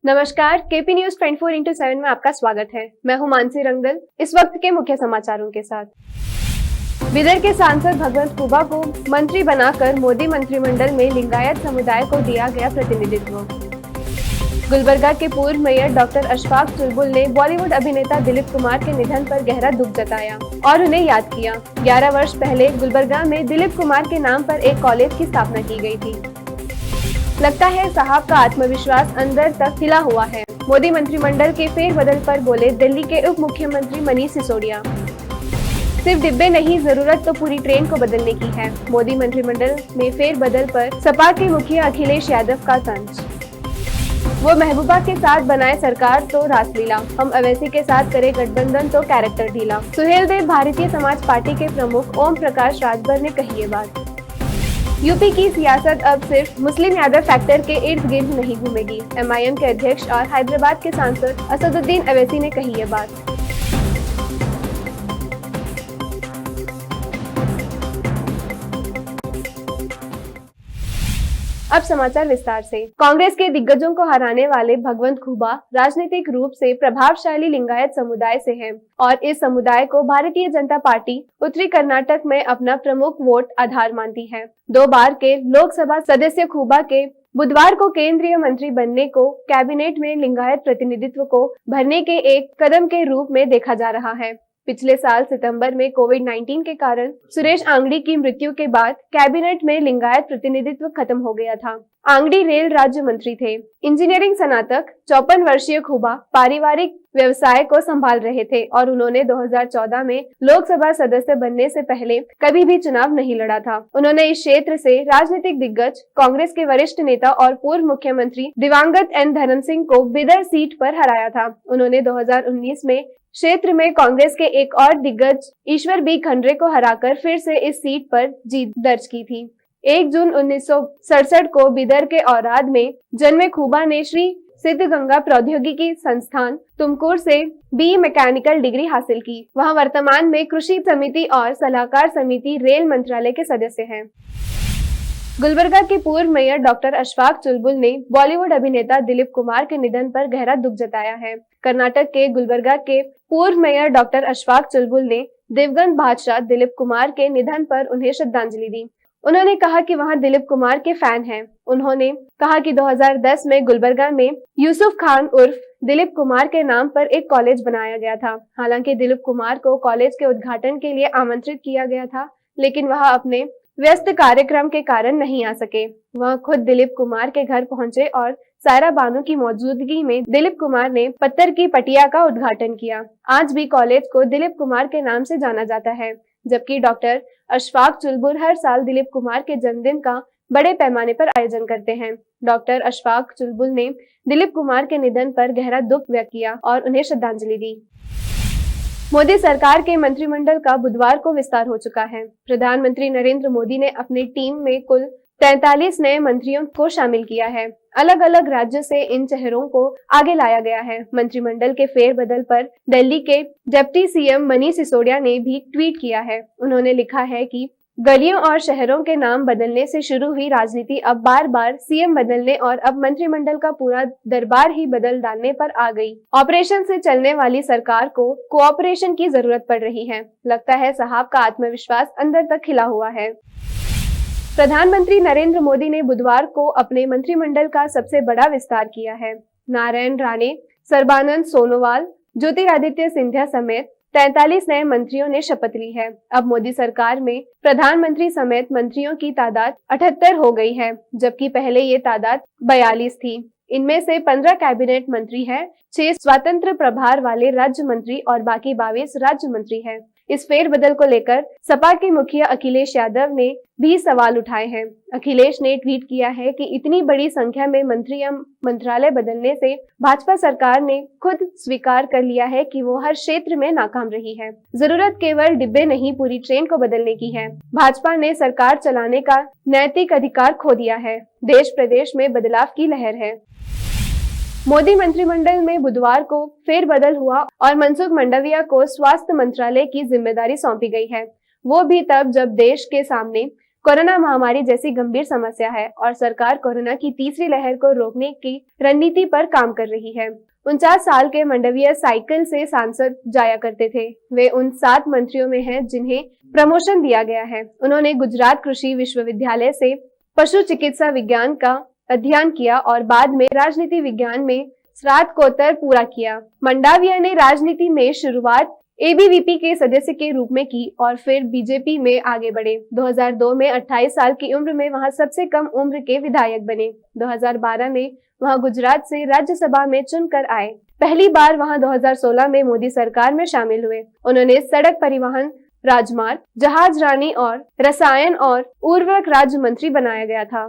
नमस्कार, KP news 24x7 में आपका स्वागत है। मैं हूं मानसी रंगदल। इस वक्त के मुख्य समाचारों के साथ। बिदर के सांसद भगवंत खुबा को मंत्री बनाकर मोदी मंत्रिमंडल में लिंगायत समुदाय को दिया गया प्रतिनिधित्व। गुलबर्गा के पूर्व मेयर डॉक्टर अशफाक चुलबुल ने बॉलीवुड अभिनेता दिलीप कुमार के निधन पर गहरा दुख जताया और उन्हें याद किया। 11 वर्ष पहले गुलबर्गा में दिलीप कुमार के नाम पर एक कॉलेज की स्थापना की गई थी। लगता है साहब का आत्मविश्वास अंदर तक हिला हुआ है। मोदी मंत्रिमंडल के फेरबदल पर बोले दिल्ली के उप मुख्यमंत्री मनीष सिसोदिया। सिर्फ डिब्बे नहीं, जरूरत तो पूरी ट्रेन को बदलने की है। मोदी मंत्रिमंडल में फेरबदल पर सपा के मुखिया अखिलेश यादव का तंज। वो महबूबा के साथ बनाए सरकार तो रासलीला, हम अवैसी के साथ करे गठबंधन तो कैरेक्टर ढीला। सुहेल देव भारतीय समाज पार्टी के प्रमुख ओम प्रकाश राजभर ने कही ये बात। यूपी की सियासत अब सिर्फ मुस्लिम यादव फैक्टर के इर्द गिर्द नहीं घूमेगी। एमआईएम के अध्यक्ष और हैदराबाद के सांसद असदुद्दीन अवैसी ने कही ये बात। अब समाचार विस्तार से। कांग्रेस के दिग्गजों को हराने वाले भगवंत खुबा राजनीतिक रूप से प्रभावशाली लिंगायत समुदाय से हैं और इस समुदाय को भारतीय जनता पार्टी उत्तरी कर्नाटक में अपना प्रमुख वोट आधार मानती है। 2 बार के लोकसभा सदस्य खुबा के बुधवार को केंद्रीय मंत्री बनने को कैबिनेट में लिंगायत प्रतिनिधित्व को भरने के एक कदम के रूप में देखा जा रहा है। पिछले साल सितंबर में कोविड-19 के कारण सुरेश आंगड़ी की मृत्यु के बाद कैबिनेट में लिंगायत प्रतिनिधित्व खत्म हो गया था। आंगड़ी रेल राज्य मंत्री थे। इंजीनियरिंग स्नातक 54 वर्षीय खुबा पारिवारिक व्यवसाय को संभाल रहे थे और उन्होंने 2014 में लोकसभा सदस्य बनने से पहले कभी भी चुनाव नहीं लड़ा था। उन्होंने इस क्षेत्र से राजनीतिक दिग्गज कांग्रेस के वरिष्ठ नेता और पूर्व मुख्यमंत्री दिवंगत एन धर्म सिंह को बिदर सीट पर हराया था। उन्होंने 2019 में क्षेत्र में कांग्रेस के एक और दिग्गज ईश्वर बी खंडरे को हराकर फिर से इस सीट पर जीत दर्ज की थी। 1 जून 1967 को बिदर के औराद में जन्मे खुबा ने श्री सिद्धगंगा प्रौद्योगिकी संस्थान तुमकुर से बी मैकेनिकल डिग्री हासिल की। वह वर्तमान में कृषि समिति और सलाहकार समिति रेल मंत्रालय के सदस्य हैं। गुलबर्गा के पूर्व मेयर डॉक्टर अशफाक चुलबुल ने बॉलीवुड अभिनेता दिलीप कुमार के निधन पर गहरा दुख जताया है। कर्नाटक के गुलबर्गा के पूर्व मेयर डॉक्टर अशफाक चुलबुल ने दिवंगत बादशाह दिलीप कुमार के निधन पर उन्हें श्रद्धांजलि दी। उन्होंने कहा कि वह दिलीप कुमार के फैन हैं। उन्होंने कहा कि 2010 में गुलबर्गा में यूसुफ खान उर्फ दिलीप कुमार के नाम पर एक कॉलेज बनाया गया था। हालांकि दिलीप कुमार को कॉलेज के उद्घाटन के लिए आमंत्रित किया गया था, लेकिन वह अपने व्यस्त कार्यक्रम के कारण नहीं आ सके। वह खुद दिलीप कुमार के घर पहुंचे और सायरा बानो की मौजूदगी में दिलीप कुमार ने पत्थर की पटिया का उद्घाटन किया। आज भी कॉलेज को दिलीप कुमार के नाम से जाना जाता है, जबकि डॉक्टर अशफाक चुलबुल हर साल दिलीप कुमार के जन्मदिन का बड़े पैमाने पर आयोजन करते हैं। डॉक्टर अशफाक चुलबुल ने दिलीप कुमार के निधन पर गहरा दुख व्यक्त किया और उन्हें श्रद्धांजलि दी। मोदी सरकार के मंत्रिमंडल का बुधवार को विस्तार हो चुका है। प्रधानमंत्री नरेंद्र मोदी ने अपनी टीम में कुल 43 नए मंत्रियों को शामिल किया है। अलग अलग राज्य से इन चेहरों को आगे लाया गया है। मंत्रिमंडल के फेरबदल पर दिल्ली के डिप्टी सीएम मनीष सिसोदिया ने भी ट्वीट किया है। उन्होंने लिखा है कि गलियों और शहरों के नाम बदलने से शुरू हुई राजनीति अब बार बार सीएम बदलने और अब मंत्रिमंडल का पूरा दरबार ही बदल डालने पर आ गई। ऑपरेशन से चलने वाली सरकार को कोऑपरेशन की जरूरत पड़ रही है। लगता है साहब का आत्मविश्वास अंदर तक खिला हुआ है। प्रधानमंत्री नरेंद्र मोदी ने बुधवार को अपने मंत्रिमंडल का सबसे बड़ा विस्तार किया है। नारायण राणे, सर्बानंद सोनोवाल, ज्योतिरादित्य सिंधिया समेत 43 नए मंत्रियों ने शपथ ली है। अब मोदी सरकार में प्रधानमंत्री समेत मंत्रियों की तादाद 78 हो गई है, जबकि पहले ये तादाद 42 थी। इनमें से 15 कैबिनेट मंत्री हैं, 6 स्वतंत्र प्रभार वाले राज्य मंत्री और बाकी 22 राज्य मंत्री हैं। इस फेरबदल को लेकर सपा के मुखिया अखिलेश यादव ने भी सवाल उठाए हैं। अखिलेश ने ट्वीट किया है कि इतनी बड़ी संख्या में मंत्री या मंत्रालय बदलने से भाजपा सरकार ने खुद स्वीकार कर लिया है कि वो हर क्षेत्र में नाकाम रही है। जरूरत केवल डिब्बे नहीं, पूरी ट्रेन को बदलने की है। भाजपा ने सरकार चलाने का नैतिक अधिकार खो दिया है। देश प्रदेश में बदलाव की लहर है। मोदी मंत्रिमंडल में बुधवार को फेरबदल हुआ और मनसुख मंडाविया को स्वास्थ्य मंत्रालय की जिम्मेदारी सौंपी गई है। वो भी तब जब देश के सामने कोरोना महामारी जैसी गंभीर समस्या है और सरकार कोरोना की तीसरी लहर को रोकने की रणनीति पर काम कर रही है। 49 साल के मंडवीय साइकिल से सांसद जाया करते थे। वे उन 7 मंत्रियों में हैं जिन्हें प्रमोशन दिया गया है। उन्होंने गुजरात कृषि विश्वविद्यालय से पशु चिकित्सा विज्ञान का अध्ययन किया और बाद में राजनीति विज्ञान में स्नातकोत्तर पूरा किया। मंडाविया ने राजनीति में शुरुआत एबीवीपी के सदस्य के रूप में की और फिर बीजेपी में आगे बढ़े। 2002 में 28 साल की उम्र में वहां सबसे कम उम्र के विधायक बने। 2012 में वहां गुजरात से राज्यसभा में चुनकर आए। पहली बार वहां 2016 में मोदी सरकार में शामिल हुए। उन्होंने सड़क परिवहन, राजमार्ग, जहाज रानी और रसायन और उर्वरक राज्य मंत्री बनाया गया था।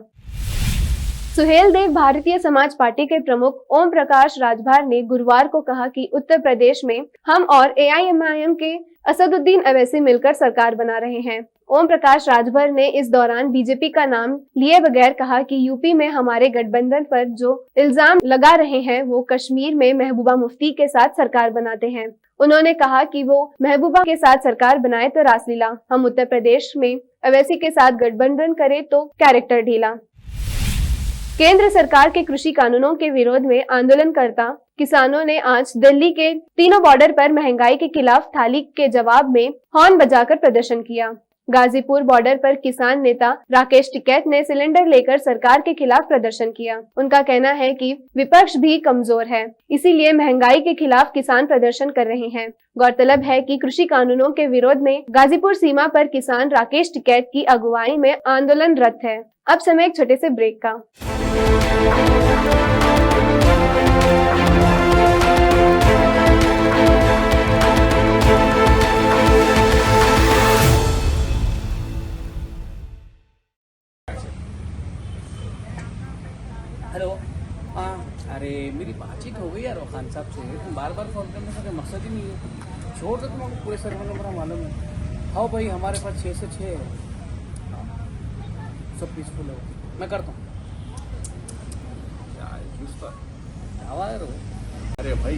सुहेल देव भारतीय समाज पार्टी के प्रमुख ओम प्रकाश राजभर ने गुरुवार को कहा कि उत्तर प्रदेश में हम और एआईएमआईएम के असदुद्दीन अवैसी मिलकर सरकार बना रहे हैं। ओम प्रकाश राजभर ने इस दौरान बीजेपी का नाम लिए बगैर कहा कि यूपी में हमारे गठबंधन पर जो इल्जाम लगा रहे हैं वो कश्मीर में महबूबा मुफ्ती के साथ सरकार बनाते हैं। उन्होंने कहा कि वो महबूबा के साथ सरकार बनाए तो रासलीला, हम उत्तर प्रदेश में अवैसी के साथ गठबंधन करें तो कैरेक्टर ढीला। केंद्र सरकार के कृषि कानूनों के विरोध में आंदोलनकर्ता किसानों ने आज दिल्ली के तीनों बॉर्डर पर महंगाई के खिलाफ थाली के जवाब में हॉर्न बजाकर प्रदर्शन किया। गाजीपुर बॉर्डर पर किसान नेता राकेश टिकैत ने सिलेंडर लेकर सरकार के खिलाफ प्रदर्शन किया। उनका कहना है कि विपक्ष भी कमजोर है, इसीलिए महंगाई के खिलाफ किसान प्रदर्शन कर रहे हैं। गौरतलब है कि कृषि कानूनों के विरोध में गाजीपुर सीमा पर किसान राकेश टिकैत की अगुवाई में आंदोलनरत है। अब समय एक छोटे से ब्रेक का। हेलो, हाँ, अरे मेरी बातचीत हो गई यार खान साहब से। तुम बार बार फोन करने का कोई मकसद ही नहीं है। छोड़ दो, तुमको पूरे सर्वर नंबर मालूम है। आओ भाई, हमारे पास 6 से 6 है, सब पीसफुल है। मैं करता हूँ। अरे भाई,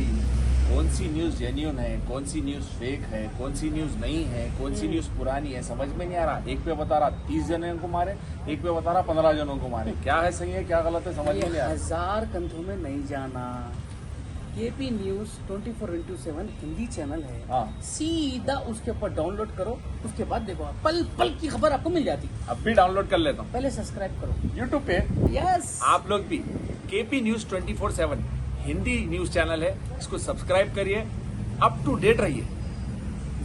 कौन सी न्यूज़ जेन्युइन है, कौन सी न्यूज़ फेक है, कौन सी न्यूज़ नहीं है, कौन सी न्यूज़ पुरानी है, समझ में नहीं आ रहा। एक पे बता रहा 30 जनों को मारे, एक पे बता रहा 15 जनों को मारे। क्या है सही है, क्या गलत है, समझ में नहीं आ रहा। 1000 कंधों में नहीं जाना। केपी न्यूज़ 24/7 हिंदी चैनल है। हाँ। सीधा उसके ऊपर डाउनलोड करो, उसके बाद देखो, पल पल की खबर आपको मिल जाती। अब भी डाउनलोड कर लेता हूँ। पहले सब्सक्राइब करो यूट्यूब पे। यस, आप लोग भी KP news 24/7 Hindi news channel है, इसको सब्सक्राइब करिए, अप टू डेट रहिए,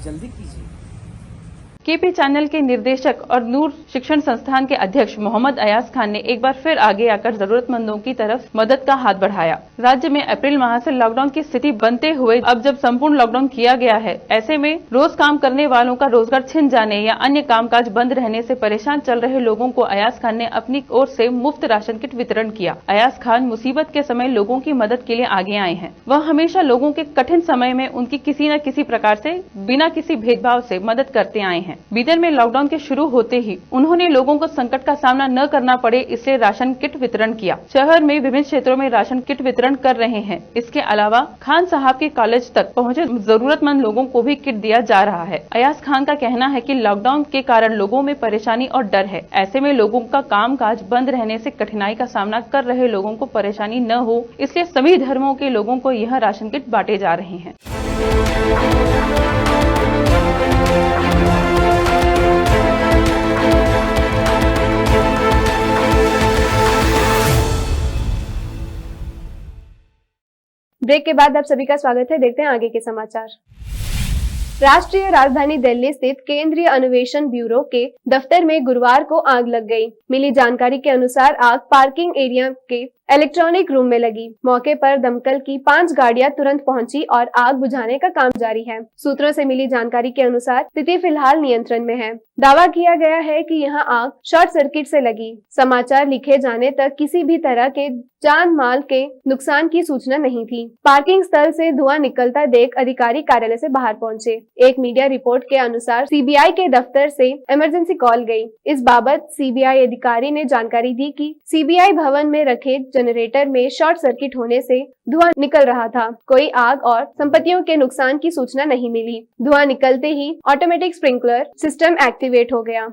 जल्दी कीजिए। केपी चैनल के निर्देशक और नूर शिक्षण संस्थान के अध्यक्ष मोहम्मद अयाज खान ने एक बार फिर आगे आकर जरूरतमंदों की तरफ मदद का हाथ बढ़ाया। राज्य में अप्रैल माह से लॉकडाउन की स्थिति बनते हुए अब जब संपूर्ण लॉकडाउन किया गया है, ऐसे में रोज काम करने वालों का रोजगार छिन जाने या अन्य कामकाज बंद रहने से परेशान चल रहे लोगों को अयाज खान ने अपनी ओर से मुफ्त राशन किट वितरण किया। अयाज खान मुसीबत के समय लोगों की मदद के लिए आगे आए हैं। वह हमेशा लोगों के कठिन समय में उनकी किसी न किसी प्रकार से बिना किसी भेदभाव से मदद करते आए हैं। बीदर में लॉकडाउन के शुरू होते ही उन्होंने लोगों को संकट का सामना न करना पड़े, इसलिए राशन किट वितरण किया। शहर में विभिन्न क्षेत्रों में राशन किट वितरण कर रहे हैं। इसके अलावा खान साहब के कॉलेज तक पहुंचे जरूरतमंद लोगों को भी किट दिया जा रहा है। अयाज खान का कहना है कि लॉकडाउन के कारण लोगों में परेशानी और डर है। ऐसे में लोगों का कामकाज बंद रहने से कठिनाई का सामना कर रहे लोगों को परेशानी न हो, इसलिए सभी धर्मों के लोगों को यह राशन किट बांटे जा रहे हैं। ब्रेक के बाद आप सभी का स्वागत है। देखते हैं आगे के समाचार। राष्ट्रीय राजधानी दिल्ली स्थित केंद्रीय अन्वेषण ब्यूरो के दफ्तर में गुरुवार को आग लग गई। मिली जानकारी के अनुसार आग पार्किंग एरिया के इलेक्ट्रॉनिक रूम में लगी। मौके पर दमकल की 5 गाड़ियां तुरंत पहुंची और आग बुझाने का काम जारी है। सूत्रों से मिली जानकारी के अनुसार स्थिति फिलहाल नियंत्रण में है। दावा किया गया है कि यहां आग शॉर्ट सर्किट से लगी। समाचार लिखे जाने तक किसी भी तरह के जान माल के नुकसान की सूचना नहीं थी। पार्किंग स्थल से धुआं निकलता देख अधिकारी कार्यालय से बाहर पहुंचे। एक मीडिया रिपोर्ट के अनुसार सीबीआई के दफ्तर से इमरजेंसी कॉल गई। इस बाबत सीबीआई अधिकारी ने जानकारी दी कि सीबीआई भवन में रखे जनरेटर में शॉर्ट सर्किट होने से धुआं निकल रहा था। कोई आग और संपत्तियों के नुकसान की सूचना नहीं मिली। धुआं निकलते ही ऑटोमेटिक स्प्रिंकलर सिस्टम एक्टिवेट हो गया।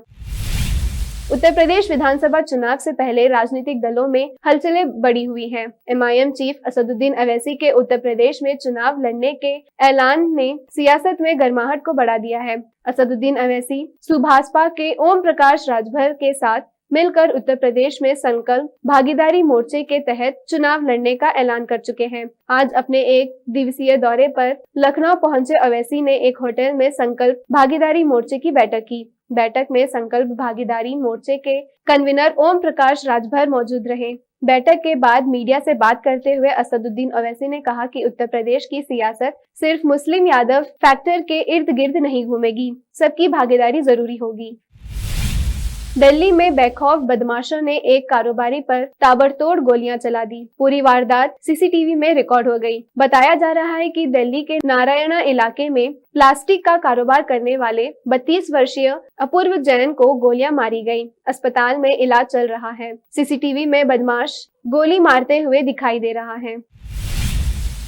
उत्तर प्रदेश विधानसभा चुनाव से पहले राजनीतिक दलों में हलचलें बढ़ी हुई हैं। एमआईएम चीफ असदुद्दीन अवैसी के उत्तर प्रदेश में चुनाव लड़ने के ऐलान ने सियासत में गर्माहट को बढ़ा दिया है। असदुद्दीन अवैसी सुभाषपा के ओम प्रकाश राजभर के साथ मिलकर उत्तर प्रदेश में संकल्प भागीदारी मोर्चे के तहत चुनाव लड़ने का ऐलान कर चुके हैं। आज अपने एक दिवसीय दौरे पर लखनऊ पहुंचे अवैसी ने एक होटल में संकल्प भागीदारी मोर्चे की बैठक की। बैठक में संकल्प भागीदारी मोर्चे के कन्वीनर ओम प्रकाश राजभर मौजूद रहे। बैठक के बाद मीडिया से बात करते हुए असदुद्दीन अवैसी ने कहा कि उत्तर प्रदेश की सियासत सिर्फ मुस्लिम यादव फैक्टर के इर्द गिर्द नहीं घूमेगी, सबकी भागीदारी जरूरी होगी। दिल्ली में बेखौफ बदमाशों ने एक कारोबारी पर ताबड़तोड़ गोलियां चला दी। पूरी वारदात सीसीटीवी में रिकॉर्ड हो गई। बताया जा रहा है कि दिल्ली के नारायणा इलाके में प्लास्टिक का कारोबार करने वाले 32 वर्षीय अपूर्व जैन को गोलियां मारी गई। अस्पताल में इलाज चल रहा है। सीसीटीवी में बदमाश गोली मारते हुए दिखाई दे रहा है।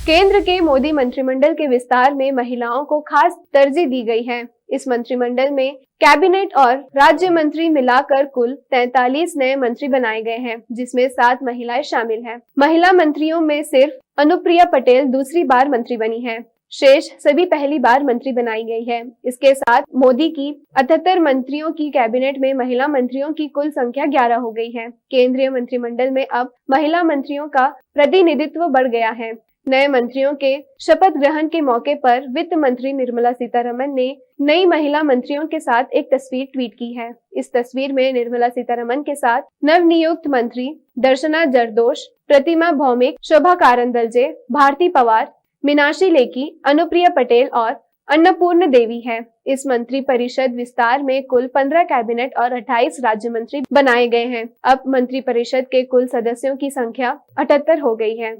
केंद्र के मोदी मंत्रिमंडल के विस्तार में महिलाओं को खास तरजीह दी गई है। इस मंत्रिमंडल में कैबिनेट और राज्य मंत्री मिलाकर कुल 43 नए मंत्री बनाए गए हैं, जिसमें 7 महिलाएं शामिल हैं। महिला मंत्रियों में सिर्फ अनुप्रिया पटेल दूसरी बार मंत्री बनी है। शेष सभी पहली बार मंत्री बनाई गई है। इसके साथ मोदी की 78 मंत्रियों की कैबिनेट में महिला मंत्रियों की कुल संख्या 11 हो गई है। केंद्रीय मंत्रिमंडल में अब महिला मंत्रियों का प्रतिनिधित्व बढ़ गया है। नए मंत्रियों के शपथ ग्रहण के मौके पर वित्त मंत्री निर्मला सीतारमण ने नई महिला मंत्रियों के साथ एक तस्वीर ट्वीट की है। इस तस्वीर में निर्मला सीतारमण के साथ नवनियुक्त मंत्री दर्शना जरदोश, प्रतिमा भौमिक, शोभा कारंदलजे, भारती पवार, मीनाक्षी लेखी, अनुप्रिया पटेल और अन्नपूर्ण देवी है। इस मंत्री परिषद विस्तार में कुल 15 कैबिनेट और 28 राज्य मंत्री बनाए गए हैं। अब मंत्री परिषद के कुल सदस्यों की संख्या 78 हो गई है।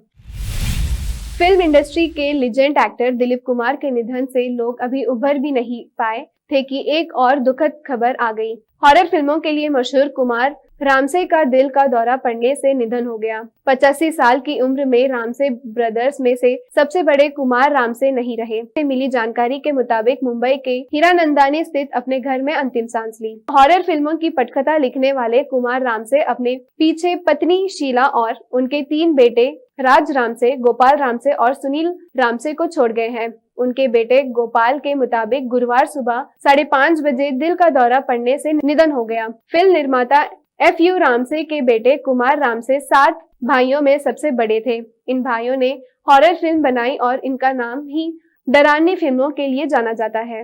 फिल्म इंडस्ट्री के लीजेंड एक्टर दिलीप कुमार के निधन से लोग अभी उभर भी नहीं पाए थे कि एक और दुखद खबर आ गई। हॉरर फिल्मों के लिए मशहूर कुमार रामसे का दिल का दौरा पड़ने से निधन हो गया। 85 साल की उम्र में रामसे ब्रदर्स में से सबसे बड़े कुमार रामसे नहीं रहे। मिली जानकारी के मुताबिक मुंबई के हीरानंदानी स्थित अपने घर में अंतिम सांस ली। हॉरर फिल्मों की पटकथा लिखने वाले कुमार रामसे अपने पीछे पत्नी शीला और उनके 3 बेटे राज रामसे, गोपाल रामसे और सुनील रामसे को छोड़ गए हैं। उनके बेटे गोपाल के मुताबिक गुरुवार सुबह 5:30 बजे दिल का दौरा पड़ने से निधन हो गया। फिल्म निर्माता FU रामसे के बेटे कुमार रामसे 7 भाइयों में सबसे बड़े थे। इन भाइयों ने हॉरर फिल्म बनाई और इनका नाम ही डरावनी फिल्मों के लिए जाना जाता है।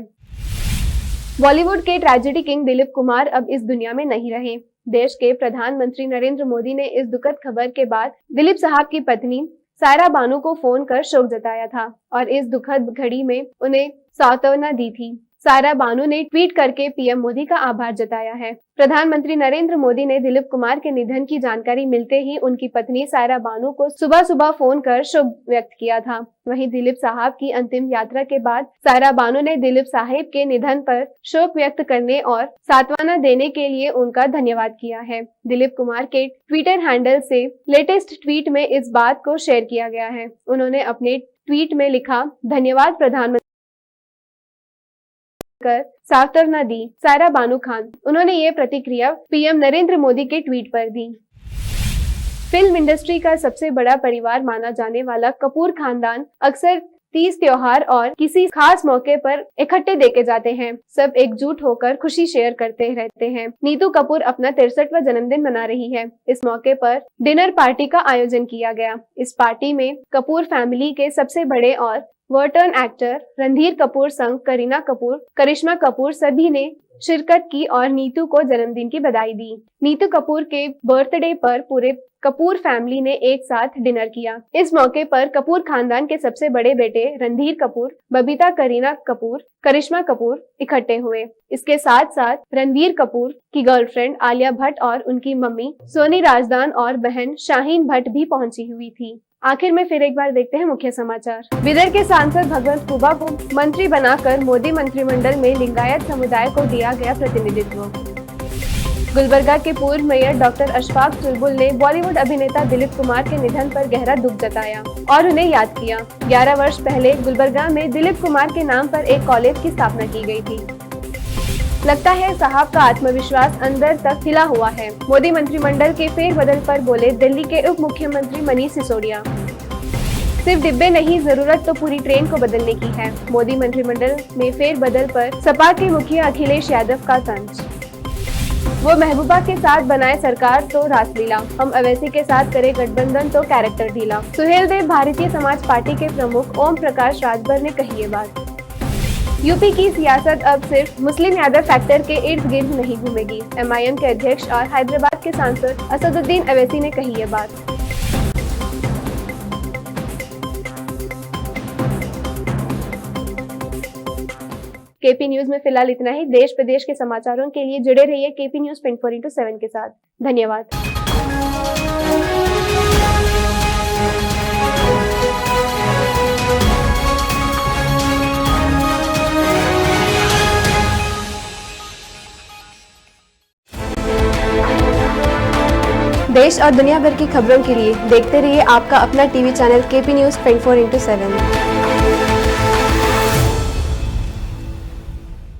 बॉलीवुड के ट्रेजेडी किंग दिलीप कुमार अब इस दुनिया में नहीं रहे। देश के प्रधानमंत्री नरेंद्र मोदी ने इस दुखद खबर के बाद दिलीप साहब की पत्नी सायरा बानू को फोन कर शोक जताया था और इस दुखद घड़ी में उन्हें सांत्वना दी थी। सायरा बानू ने ट्वीट करके पीएम मोदी का आभार जताया है। प्रधानमंत्री नरेंद्र मोदी ने दिलीप कुमार के निधन की जानकारी मिलते ही उनकी पत्नी सायरा बानू को सुबह सुबह फोन कर शोक व्यक्त किया था। वहीं दिलीप साहब की अंतिम यात्रा के बाद सायरा बानू ने दिलीप साहिब के निधन पर शोक व्यक्त करने और सांत्वना देने के लिए उनका धन्यवाद किया है। दिलीप कुमार के ट्विटर हैंडल से लेटेस्ट ट्वीट में इस बात को शेयर किया गया है। उन्होंने अपने ट्वीट में लिखा, धन्यवाद प्रधानमंत्री कर सांत्वना दी, सायरा बानू खान। उन्होंने ये प्रतिक्रिया पीएम नरेंद्र मोदी के ट्वीट पर दी। फिल्म इंडस्ट्री का सबसे बड़ा परिवार माना जाने वाला कपूर खानदान अक्सर तीज त्योहार और किसी खास मौके पर इकट्ठे देखे जाते हैं। सब एकजुट होकर खुशी शेयर करते रहते हैं। नीतू कपूर अपना 63वां जन्मदिन मना रही है। इस मौके पर डिनर पार्टी का आयोजन किया गया। इस पार्टी में कपूर फैमिली के सबसे बड़े और वर्टर्न एक्टर रणधीर कपूर संग करीना कपूर, करिश्मा कपूर सभी ने शिरकत की और नीतू को जन्मदिन की बधाई दी। नीतू कपूर के बर्थडे पर पूरे कपूर फैमिली ने एक साथ डिनर किया। इस मौके पर कपूर खानदान के सबसे बड़े बेटे रणधीर कपूर, बबीता, करीना कपूर, करिश्मा कपूर इकट्ठे हुए। इसके साथ साथ रणधीर कपूर की गर्लफ्रेंड आलिया भट्ट और उनकी मम्मी सोनी राजदान और बहन शाहीन भट्ट भी पहुंची हुई थी। आखिर में फिर एक बार देखते हैं मुख्य समाचार। विदर के सांसद भगवंत खुबा को मंत्री बनाकर मोदी मंत्रिमंडल में लिंगायत समुदाय को दिया गया प्रतिनिधित्व। गुलबर्गा के पूर्व मेयर डॉक्टर अशफाक चुलबुल ने बॉलीवुड अभिनेता दिलीप कुमार के निधन पर गहरा दुख जताया और उन्हें याद किया। 11 वर्ष पहले गुलबर्गा में दिलीप कुमार के नाम पर एक कॉलेज की स्थापना की गई थी। लगता है साहब का आत्मविश्वास अंदर तक हिला हुआ है। मोदी मंत्रिमंडल के फेरबदल पर बोले दिल्ली के उप मुख्यमंत्री मनीष सिसोदिया। सिर्फ डिब्बे नहीं, जरूरत तो पूरी ट्रेन को बदलने की है। मोदी मंत्रिमंडल में फेरबदल पर सपा के मुखिया अखिलेश यादव का तंज। वो महबूबा के साथ बनाए सरकार तो रासलीला, हम अवैसी के साथ करे गठबंधन तो कैरेक्टर ढीला। सुहेल देव भारतीय समाज पार्टी के प्रमुख ओम प्रकाश राजभर ने कही ये बात। यूपी की सियासत अब सिर्फ मुस्लिम यादव फैक्टर के इर्द गिर्द नहीं घूमेगी। एमआईएम के अध्यक्ष और हैदराबाद के सांसद असदुद्दीन अवैसी ने कही ये बात। केपी न्यूज में फिलहाल इतना ही। देश प्रदेश के समाचारों के लिए जुड़े रहिए केपी न्यूज 24/7 के साथ। धन्यवाद। देश और दुनिया भर की खबरों के लिए देखते रहिए आपका अपना टीवी चैनल केपी न्यूज 24/7।